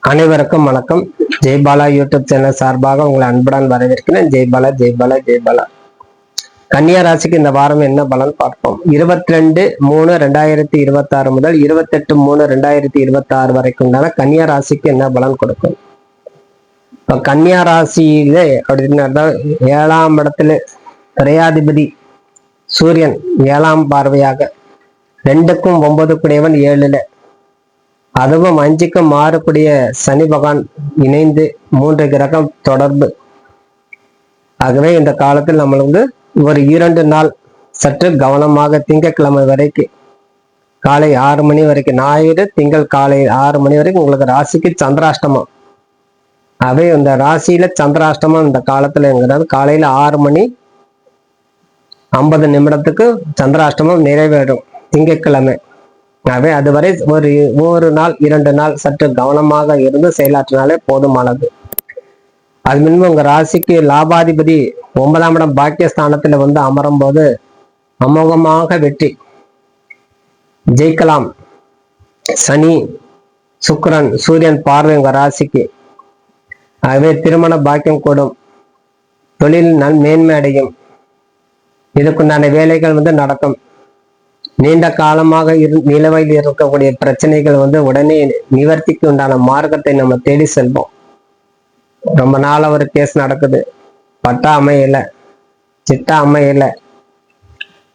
அனைவருக்கும் வணக்கம். Jaibala YouTube channel சார்பாக உங்களை அன்புடன் வரவேற்கிறேன். ஜெய்பாலா ஜெய்பாலா ஜெய்பாலா. கன்னியா ராசிக்கு இந்த வாரம் என்ன பலன் பார்ப்போம். 22/3/2026 முதல் 28/3/2026 வரைக்கும் உண்டான கன்னியா ராசிக்கு என்ன பலன் கொடுக்கும். இப்ப கன்னியா ராசியில அப்படின்னா 7ஆம் இடத்துல திரையாதிபதி சூரியன் 7ஆம் பார்வையாக 2க்கும் 9 குடையவன் 7ல, அதுவும் 5க்கு மாறக்கூடிய சனி பகவான் இணைந்து 3 கிரகம் தொடர்பு. ஆகவே இந்த காலத்தில் நம்மளுக்கு ஒரு 2 நாள் சற்று கவனமாக, திங்கட்கிழமை வரைக்கும் காலை 6 மணி வரைக்கும், ஞாயிறு திங்கள் காலை 6 மணி வரைக்கும் உங்களுக்கு ராசிக்கு சந்திராஷ்டமம். அவை இந்த ராசியில சந்திராஷ்டமம் இந்த காலத்துல காலையில 6 மணி 50 நிமிடத்துக்கு சந்திராஷ்டமம் நிறைவேறும் திங்கட்கிழமை. ஆகவே அதுவரை ஒரு நாள் 2 நாள் சற்று கவனமாக இருந்து செயலாற்றினாலே போதுமானது. அது முன்பு உங்க ராசிக்கு லாபாதிபதி 9ஆம் இடம் பாக்கியஸ்தானத்துல அமரும் போது அமோகமாக வெற்றி ஜெயிக்கலாம். சனி சுக்கிரன் சூரியன் பார்வை உங்க ராசிக்கு. ஆகவே திருமண பாக்கியம் கூடும், தொழில் மேன்மை அடையும், இதுக்குண்டான வேலைகள் நடக்கும். நீண்ட காலமாக நிலவையில் இருக்கக்கூடிய பிரச்சனைகள் உடனே நிவர்த்திக்கு உண்டான மார்க்கத்தை நம்ம தேடி செல்வோம். ரொம்ப நாள ஒரு கேஸ் நடக்குது, பட்டா அமையல, சிட்டா அமையல,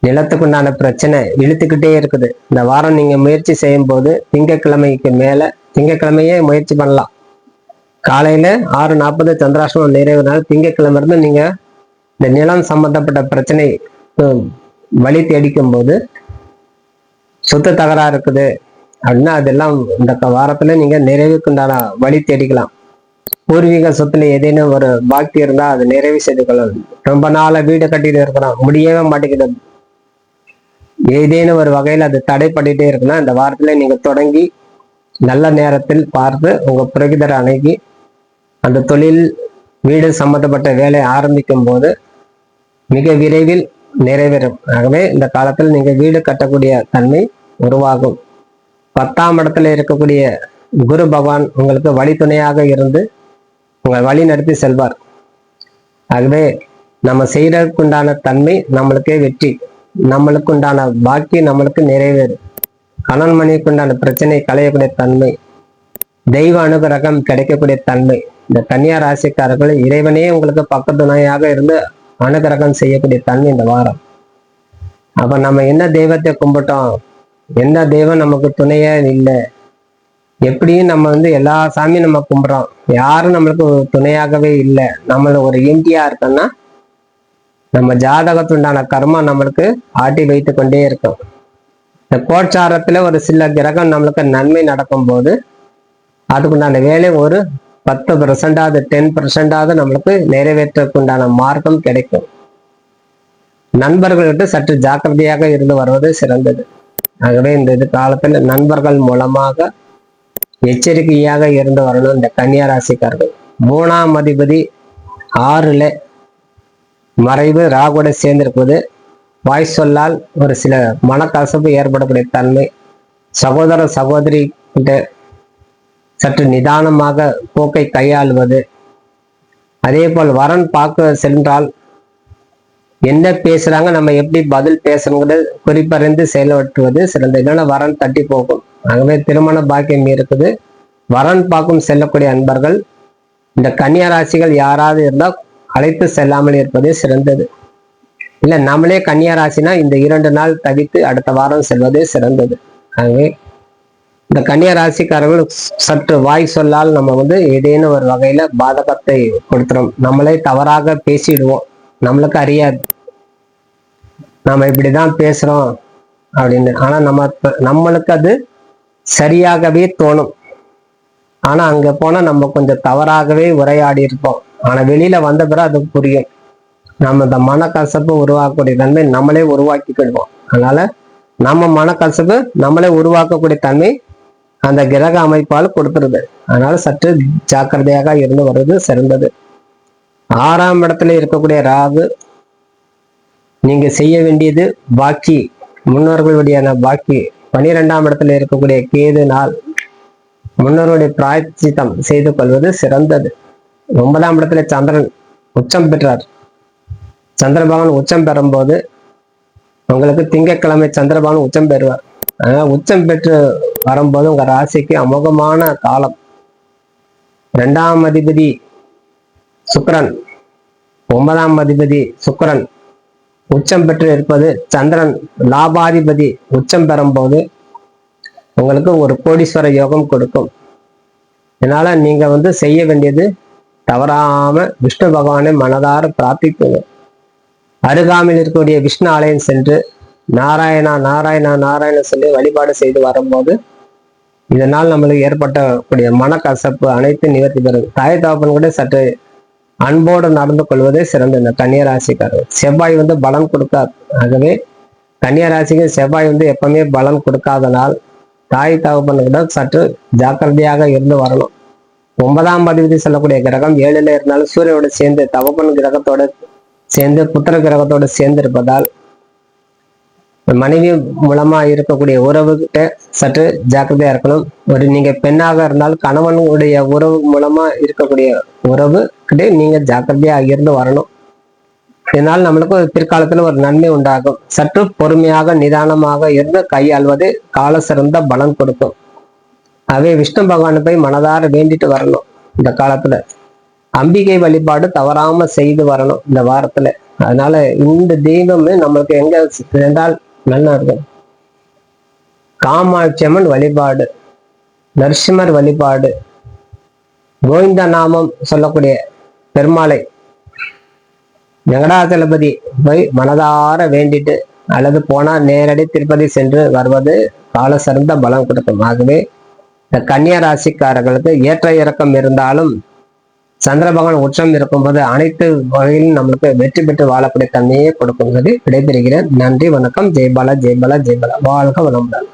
நிலத்துக்கு உண்டான பிரச்சனை இழுத்துக்கிட்டே இருக்குது. இந்த வாரம் நீங்க முயற்சி செய்யும் போது திங்கட்கிழமைக்கு மேல, திங்கட்கிழமையே முயற்சி பண்ணலாம். காலையில 6:40 சந்திராஷ்டமம் நிறைவுனால திங்கட்கிழமை இருந்து நீங்க இந்த நிலம் சம்பந்தப்பட்ட பிரச்சனை வழி தேடிக்கும் போது சொத்து தகராறு இருக்குது அப்படின்னா அதெல்லாம் இந்த வாரத்துல நீங்க நிறைவுக்குண்டான வழி தேடிக்கலாம். பூர்வீக சொத்துல ஏதேனும் ஒரு பாக்கி இருந்தா அது நிறைவு செய்து கொள்ளலாம். ரொம்ப நாள வீடு கட்டிட்டு இருக்கிறோம், முடியவே மாட்டேங்குது, ஏதேனும் ஒரு வகையில் அது தடைப்பட்டுட்டே இருக்குன்னா இந்த வாரத்துல நீங்க தொடங்கி நல்ல நேரத்தில் பார்த்து உங்க புரோகிதரை அணுகி அந்த தொழில் வீடு சம்பந்தப்பட்ட வேலை ஆரம்பிக்கும் போது மிக விரைவில் நிறைவேறும். ஆகவே இந்த காலத்தில் நீங்க வீடு கட்டக்கூடிய தன்மை உருவாகும். 10ஆம் இடத்துல இருக்கக்கூடிய குரு பகவான் உங்களுக்கு வழித்துணையாக இருந்து உங்களை வழி நடத்தி செல்வார். ஆகவே நம்ம செய்யறதுக்குண்டான தன்மை நம்மளுக்கே வெற்றி, நம்மளுக்கு உண்டான பாக்கி நம்மளுக்கு நிறைவேறு, கணவன் மனைவிக்கு உண்டான பிரச்சனை களையக்கூடிய தன்மை, தெய்வ அனுகிரகம் கிடைக்கக்கூடிய தன்மை. இந்த கன்னியா ராசிக்காரர்கள் இறைவனே உங்களுக்கு பக்கத்துணையாக இருந்து அனுகிரகம் செய்யக்கூடிய தன்மை இந்த வாரம். அப்ப நம்ம என்ன தெய்வத்தை கும்பிட்டோம், எந்த தெய்வம் நமக்கு துணையா இல்லை, எப்படியும் நம்ம எல்லா சாமியும் நம்ம கும்பிடுறோம், யாரும் நம்மளுக்கு துணையாகவே இல்லை, நம்மள ஒரு எம்டியா இருக்கோம்னா நம்ம ஜாதகத்துண்டான கர்மா நம்மளுக்கு ஆட்டி வைத்து கொண்டே இருக்கும். இந்த கோட்சாரத்துல ஒரு சில கிரகம் நம்மளுக்கு நன்மை நடக்கும் போது அதுக்குண்டான வேலை ஒரு 10%, 10% நம்மளுக்கு நிறைவேற்றக்குண்டான மார்க்கம் கிடைக்கும். நண்பர்கள்கிட்ட சற்று ஜாக்கிரதையாக இருந்து வருவது சிறந்தது. ஆகவே இந்த காலத்துல நண்பர்கள் மூலமாக எச்சரிக்கையாக இருந்து வரணும் இந்த கன்னியா ராசிக்காரர்கள். 3ஆம் அதிபதி 6ல மறைவு ராகுட சேர்ந்திருப்பது வாய் சொல்லால் ஒரு சில மனக்கசப்பு ஏற்படக்கூடிய தன்மை, சகோதர சகோதரி கிட்ட சற்று நிதானமாக போக்கை கையாளுவது, அதே போல் வரன் பார்க்க சென்றால் என்ன பேசுறாங்க, நம்ம எப்படி பதில் பேசணுங்கிறது குறிப்பறிந்து செயல்படுத்துவது சிறந்த, இல்லைன்னா வரன் தட்டி போகும். ஆகவே திருமண பாக்கியம் இருக்குது. வரன் பார்க்கும் செல்லக்கூடிய அன்பர்கள் இந்த கன்னியா ராசிகள் யாராவது இருந்தால் அழைத்து செல்லாமல் இருப்பதே சிறந்தது. இல்லை நம்மளே கன்னியா ராசினா இந்த 2 நாள் தவித்து அடுத்த வாரம் செல்வதே சிறந்தது. ஆகவே இந்த கன்னியா ராசிக்காரர்கள் சற்று வாய் சொல்லால் நம்ம ஏதேனும் ஒரு வகையில பாதகத்தை கொடுத்துரும். நம்மளே தவறாக பேசிடுவோம், நம்மளுக்கு அறியாது நம்ம இப்படிதான் பேசுறோம் அப்படின்னு. ஆனா நம்மளுக்கு அது சரியாகவே தோணும். ஆனா அங்க போனா நம்ம கொஞ்சம் தவறாகவே உரையாடி இருப்போம். ஆனா வெளியில வந்த பிறகு அது புரியும். நம்ம இந்த மனக்கசப்பு உருவாக்கக்கூடிய தன்மை நம்மளே உருவாக்கிக்கிடுவோம். அதனால நம்ம மனக்கசப்பு நம்மளே உருவாக்கக்கூடிய தன்மை அந்த கிரக அமைப்பால் கொடுத்துருது. அதனால சற்று ஜாக்கிரதையாக இருந்து வருவது சிறந்தது. 6ஆம் இடத்துல இருக்கக்கூடிய ராகு நீங்க செய்ய வேண்டியது பாக்கி, முன்னோர்களுடைய பாக்கி. 12ஆம் இடத்துல இருக்கக்கூடிய கேது நாள் முன்னோருடைய பிராய்ச்சித்தம் செய்து கொள்வது சிறந்தது. 9ஆம் இடத்துல சந்திரன் உச்சம் பெற்றார். சந்திர பகவான் உச்சம் பெறும்போது உங்களுக்கு திங்கட்கிழமை சந்திர பகவான் உச்சம் பெறுவார். அதனால உச்சம் பெற்று வரும்போது உங்க ராசிக்கு அமோகமான காலம். 2ஆம் அதிபதி சுக்கிரன், 9ஆம் அதிபதி சுக்கிரன் உச்சம் பெற்று இருப்பது, சந்திரன் லாபாதிபதி உச்சம் பெறும்போது உங்களுக்கு ஒரு கோடீஸ்வர யோகம் கொடுக்கும். அதனால நீங்க செய்ய வேண்டியது தவறாம விஷ்ணு பகவானை மனதார பிரார்த்திக்குங்க. அருகாமையில் இருக்கக்கூடிய விஷ்ணு ஆலயம் சென்று நாராயணா நாராயணா நாராயண சொல்லி வழிபாடு செய்து வரும்போது இதனால் நம்மளுக்கு ஏற்பட்டக்கூடிய மனக்கசப்பு அனைத்து நிவர்த்தி பெறும். தாய் தகப்பன் கூட சற்று அன்போடு நடந்து கொள்வதே சிறந்த இந்த கன்னியா ராசிக்காரர். செவ்வாய் பலன் கொடுக்காது. ஆகவே கன்னியா ராசிக்கு செவ்வாய் எப்பவுமே பலன் கொடுக்காதனால் தாய் தகப்பனுக்கிட்ட சற்று ஜாக்கிரதையாக இருந்து வரணும். 9ஆம் அதிபதி சொல்லக்கூடிய கிரகம் 7ல இருந்தாலும் சூரியனோட சேர்ந்து தகப்பன் கிரகத்தோட சேர்ந்து புத்திர கிரகத்தோட சேர்ந்து இருப்பதால் மனைவி மூலமா இருக்கக்கூடிய உறவுகிட்ட சற்று ஜாக்கிரதையா இருக்கணும். நீங்க பெண்ணாக இருந்தால் கணவனுடைய உறவு மூலமா இருக்கக்கூடிய உறவு கிட்ட நீங்க ஜாக்கிரதையா இருந்து வரணும். இதனால் நம்மளுக்கு பிற்காலத்துல ஒரு நன்மை உண்டாகும். சற்று பொறுமையாக நிதானமாக இருந்து கையாள்வது கால சிறந்த பலன் கொடுக்கும். அவை விஷ்ணு பகவானை போய் மனதார வேண்டிட்டு வரணும். இந்த காலத்துல அம்பிகை வழிபாடு தவறாம செய்து வரணும் இந்த வாரத்துல. அதனால இந்த தெய்வமே நம்மளுக்கு எங்க இருந்தால் நல்லா இருக்கும். காமாட்சி அம்மன் வழிபாடு, நரசிம்மர் வழிபாடு, கோவிந்த நாமம் சொல்லக்கூடிய பெருமாளை வெங்கடாச்சலபதி போய் மனதார வேண்டிட்டு அல்லது போனா நேரடி திருப்பதி சென்று வருவது கால சிறந்த பலம் கொடுக்கும். ஆகவே இந்த கன்னியா ராசிக்காரர்களுக்கு ஏற்ற இறக்கம் இருந்தாலும் சந்திர பகவான் உச்சம் இருக்கும்போது அனைத்து வகையிலும் நம்மளுக்கு வெற்றி பெற்று வாழக்கூடிய தன்மையே கொடுக்கும். விடைபெறுகிறேன். நன்றி, வணக்கம். ஜெய்பாலா ஜெய்பாலா ஜெய்பாலா. வாழ்க வளமுடன்.